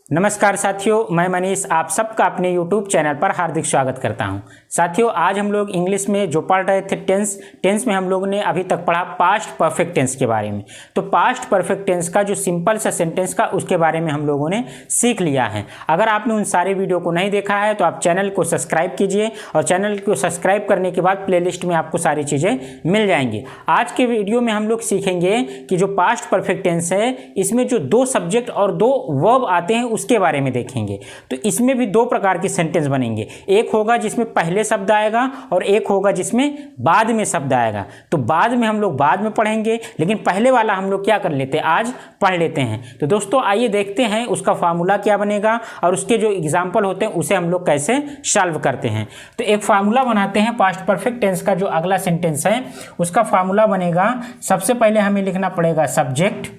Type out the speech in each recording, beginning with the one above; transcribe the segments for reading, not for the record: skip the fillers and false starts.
नमस्कार साथियों, मैं मनीष आप सबका अपने YouTube चैनल पर हार्दिक स्वागत करता हूं। साथियों, आज हम लोग इंग्लिश में जो पढ़ रहे थे टेंस में हम लोगों ने अभी तक पढ़ा पास्ट परफेक्ट टेंस के बारे में। तो पास्ट परफेक्ट टेंस का जो सिंपल सा सेंटेंस का उसके बारे में हम लोगों ने सीख लिया है। अगर आपने उन सारे वीडियो को नहीं देखा है तो आप चैनल को सब्सक्राइब कीजिए और चैनल को सब्सक्राइब करने के बाद प्लेलिस्ट में आपको सारी चीज़ें मिल जाएंगी। आज के वीडियो में हम लोग सीखेंगे कि जो पास्ट परफेक्ट टेंस है इसमें जो दो सब्जेक्ट और दो वर्ब आते हैं उसके बारे में देखेंगे। तो इसमें भी दो प्रकार के सेंटेंस बनेंगे, एक होगा जिसमें पहले शब्द आएगा और एक होगा जिसमें बाद में शब्द आएगा। तो बाद में हम लोग बाद में पढ़ेंगे, लेकिन पहले वाला हम लोग क्या कर लेते हैं, आज पढ़ लेते हैं। तो दोस्तों आइए देखते हैं उसका फार्मूला क्या बनेगा और उसके जो एग्जाम्पल होते हैं उसे हम लोग कैसे सॉल्व करते हैं। तो एक फार्मूला बनाते हैं पास्ट परफेक्ट टेंस का। जो अगला सेंटेंस है उसका फार्मूला बनेगा, सबसे पहले हमें लिखना पड़ेगा सब्जेक्ट।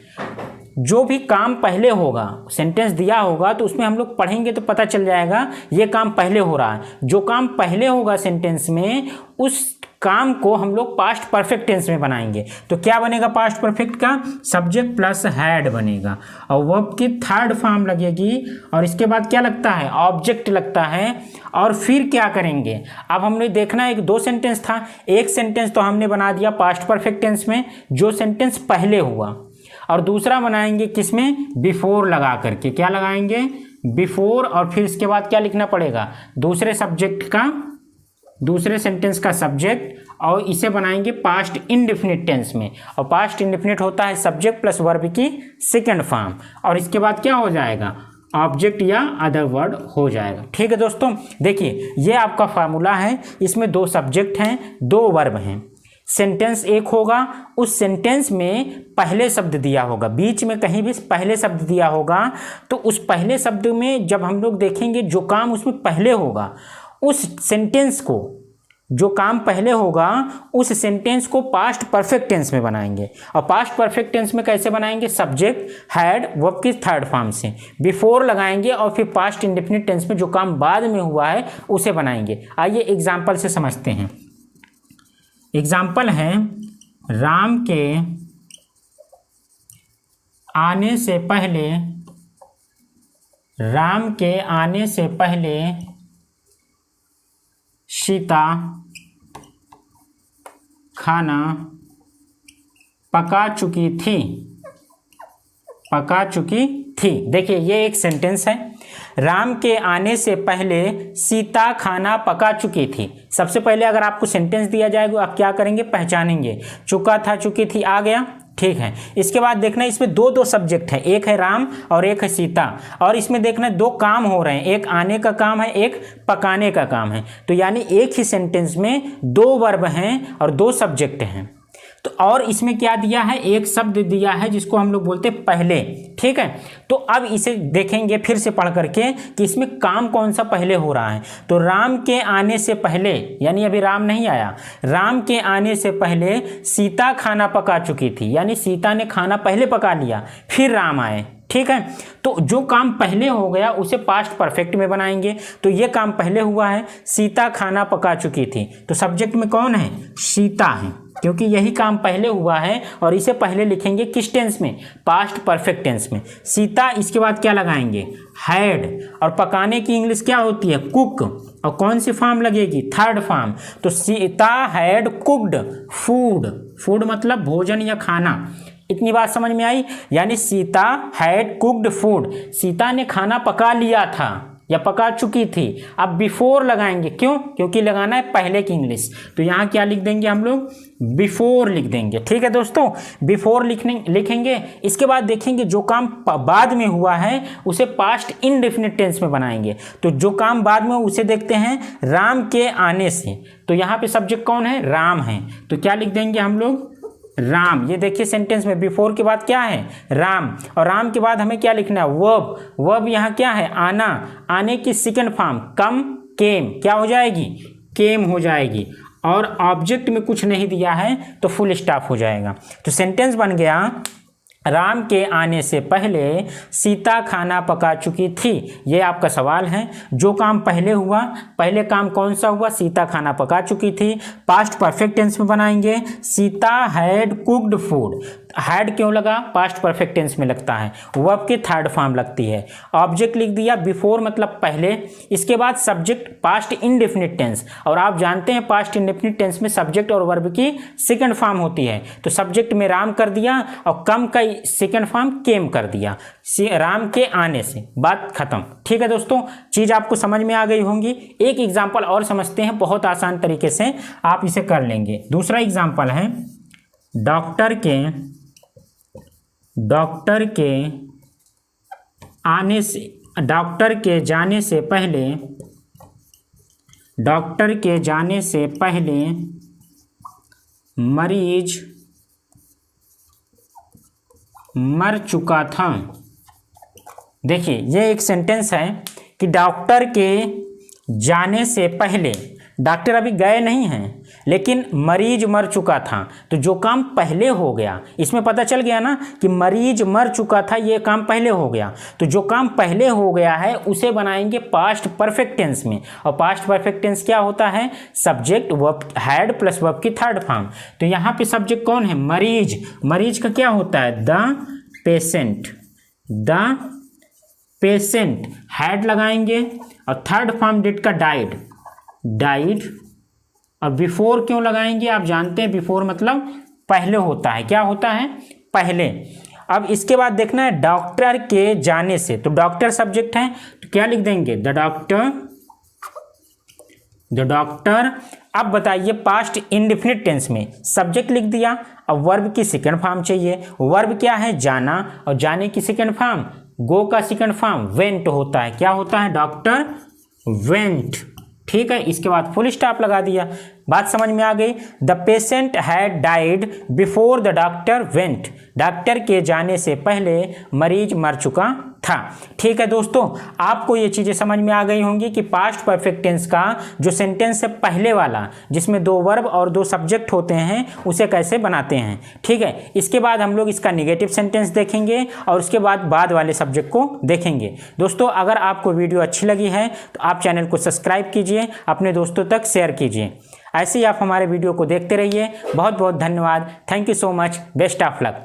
जो भी काम पहले होगा, सेंटेंस दिया होगा तो उसमें हम लोग पढ़ेंगे तो पता चल जाएगा ये काम पहले हो रहा है। जो काम पहले होगा सेंटेंस में उस काम को हम लोग पास्ट परफेक्ट टेंस में बनाएंगे। तो क्या बनेगा पास्ट परफेक्ट का, सब्जेक्ट प्लस हैड बनेगा और वर्ब की थर्ड फॉर्म लगेगी और इसके बाद क्या लगता है, ऑब्जेक्ट लगता है। और फिर क्या करेंगे, अब हमने देखना एक दो सेंटेंस था, एक सेंटेंस तो हमने बना दिया पास्ट परफेक्ट टेंस में जो सेंटेंस पहले हुआ, और दूसरा बनाएंगे किसमें, बिफोर लगा करके। क्या लगाएंगे, बिफोर, और फिर इसके बाद क्या लिखना पड़ेगा, दूसरे सब्जेक्ट का, दूसरे सेंटेंस का सब्जेक्ट, और इसे बनाएंगे पास्ट इंडेफिनिट टेंस में। और पास्ट इंडेफिनिट होता है सब्जेक्ट प्लस वर्ब की सेकंड फॉर्म, और इसके बाद क्या हो जाएगा, ऑब्जेक्ट या अदर वर्ड हो जाएगा। ठीक है दोस्तों, देखिए ये आपका फार्मूला है। इसमें दो सब्जेक्ट हैं, दो वर्ब हैं। सेंटेंस एक होगा, उस सेंटेंस में पहले शब्द दिया होगा, बीच में कहीं भी पहले शब्द दिया होगा। तो उस पहले शब्द में जब हम लोग देखेंगे जो काम उसमें पहले होगा, उस सेंटेंस को, जो काम पहले होगा उस सेंटेंस को पास्ट परफेक्ट टेंस में बनाएंगे। और पास्ट परफेक्ट टेंस में कैसे बनाएंगे, सब्जेक्ट हैड वर्ब की थर्ड फॉर्म से, बिफोर लगाएंगे और फिर पास्ट इंडेफिनिट टेंस में जो काम बाद में हुआ है उसे बनाएंगे। आइए एग्जाम्पल से समझते हैं। एग्जाम्पल है, राम के आने से पहले, राम के आने से पहले सीता खाना पका चुकी थी, पका चुकी थी। देखिए ये एक सेंटेंस है, राम के आने से पहले सीता खाना पका चुकी थी। सबसे पहले अगर आपको सेंटेंस दिया जाएगा आप क्या करेंगे, पहचानेंगे, चुका था चुकी थी आ गया, ठीक है। इसके बाद देखना इसमें दो दो सब्जेक्ट है, एक है राम और एक है सीता, और इसमें देखना दो काम हो रहे हैं, एक आने का काम है, एक पकाने का काम है। तो यानी एक ही सेंटेंस में दो वर्ब हैं और दो सब्जेक्ट हैं। तो और इसमें क्या दिया है, एक शब्द दिया है जिसको हम लोग बोलते हैं पहले, ठीक है। तो अब इसे देखेंगे फिर से पढ़ करके कि इसमें काम कौन सा पहले हो रहा है। तो राम के आने से पहले, यानी अभी राम नहीं आया, राम के आने से पहले सीता खाना पका चुकी थी, यानी सीता ने खाना पहले पका लिया फिर राम आए, ठीक है। तो जो काम पहले हो गया उसे पास्ट परफेक्ट में बनाएंगे। तो ये काम पहले हुआ है, सीता खाना पका चुकी थी, तो सब्जेक्ट में कौन है, सीता है, क्योंकि यही काम पहले हुआ है। और इसे पहले लिखेंगे किस टेंस में, पास्ट परफेक्ट टेंस में, सीता। इसके बाद क्या लगाएंगे, हैड, और पकाने की इंग्लिश क्या होती है, कुक, और कौन सी फॉर्म लगेगी, थर्ड फॉर्म। तो Sita had cooked food, food मतलब भोजन या खाना। इतनी बात समझ में आई, यानी Sita had cooked food, Sita ने खाना पका लिया था या पका चुकी थी। अब बिफोर लगाएंगे, क्यों, क्योंकि लगाना है पहले की इंग्लिश। तो यहाँ क्या लिख देंगे हम लोग, बिफोर लिख देंगे, ठीक है दोस्तों, बिफोर लिखेंगे। इसके बाद देखेंगे जो काम बाद में हुआ है उसे पास्ट इंडेफिनिट टेंस में बनाएंगे। तो जो काम बाद में उसे देखते हैं, राम के आने से, तो यहाँ पे सब्जेक्ट कौन है, राम है, तो क्या लिख देंगे हम लोग, राम। ये देखिए सेंटेंस में बिफोर के बाद क्या है, राम, और राम के बाद हमें क्या लिखना है, वर्ब। वर्ब यहाँ क्या है, आना, आने की सेकंड फॉर्म कम, केम, क्या हो जाएगी, केम हो जाएगी। और ऑब्जेक्ट में कुछ नहीं दिया है तो फुल स्टॉप हो जाएगा। तो सेंटेंस बन गया, राम के आने से पहले सीता खाना पका चुकी थी। ये आपका सवाल है, जो काम पहले हुआ, पहले काम कौन सा हुआ, सीता खाना पका चुकी थी। पास्ट परफेक्ट टेंस में बनाएंगे, Sita had cooked food. Had क्यों लगा, पास्ट परफेक्ट टेंस में लगता है, वर्ब की थर्ड फॉर्म लगती है, ऑब्जेक्ट लिख दिया बिफोर मतलब पहले, इसके बाद सब्जेक्ट पास्ट इंडेफिनिट टेंस, और आप जानते हैं पास्ट इंडेफिनिट टेंस में सब्जेक्ट और वर्ब की सेकंड फॉर्म होती है, तो सब्जेक्ट में राम कर दिया और कम का सेकंड फॉर्म केम कर दिया, राम के आने से, बात खत्म। ठीक है दोस्तों, चीज आपको समझ में आ गई होंगी। एक एग्जांपल और समझते हैं, बहुत आसान तरीके से आप इसे कर लेंगे। दूसरा एग्जांपल है डॉक्टर के आने से, डॉक्टर के जाने से पहले मरीज मर चुका था। देखिए ये एक सेंटेंस है कि डॉक्टर के जाने से पहले, डॉक्टर अभी गए नहीं हैं लेकिन मरीज मर चुका था, तो जो काम पहले हो गया, इसमें पता चल गया ना कि मरीज मर चुका था, ये काम पहले हो गया, तो जो काम पहले हो गया है उसे बनाएंगे पास्ट परफेक्ट टेंस में। और पास्ट परफेक्ट टेंस क्या होता है, subject verb had plus verb की थर्ड फॉर्म। तो यहाँ पे सब्जेक्ट कौन है, मरीज, मरीज का क्या होता है, द पेशेंट, हैड लगाएंगे और थर्ड फॉर्म डिड का डाइड, और बिफोर क्यों लगाएंगे, आप जानते हैं बिफोर मतलब पहले होता है, क्या होता है, पहले। अब इसके बाद देखना है डॉक्टर के जाने से, तो डॉक्टर सब्जेक्ट है तो क्या लिख देंगे, द डॉक्टर। अब बताइए पास्ट इंडेफिनिट टेंस में सब्जेक्ट लिख दिया, अब वर्ब की सेकंड फॉर्म चाहिए, वर्ब क्या है, जाना, और जाने की सेकंड फॉर्म, गो का सेकंड फॉर्म वेंट होता है, क्या होता है, डॉक्टर वेंट। ठीक है, इसके बाद फुल स्टॉप लगा दिया, बात समझ में आ गई। The patient had died before the doctor went, doctor के जाने से पहले मरीज मर चुका था। ठीक है दोस्तों, आपको ये चीज़ें समझ में आ गई होंगी कि पास्ट परफेक्ट टेंस का जो सेंटेंस है पहले वाला, जिसमें 2 वर्ब और 2 सब्जेक्ट होते हैं, उसे कैसे बनाते हैं। ठीक है, इसके बाद हम लोग इसका निगेटिव सेंटेंस देखेंगे और उसके बाद वाले सब्जेक्ट को देखेंगे। दोस्तों अगर आपको वीडियो अच्छी लगी है तो आप चैनल को सब्सक्राइब कीजिए, अपने दोस्तों तक शेयर कीजिए। ऐसे ही आप हमारे वीडियो को देखते रहिए। बहुत बहुत धन्यवाद, thank you so much, best of luck.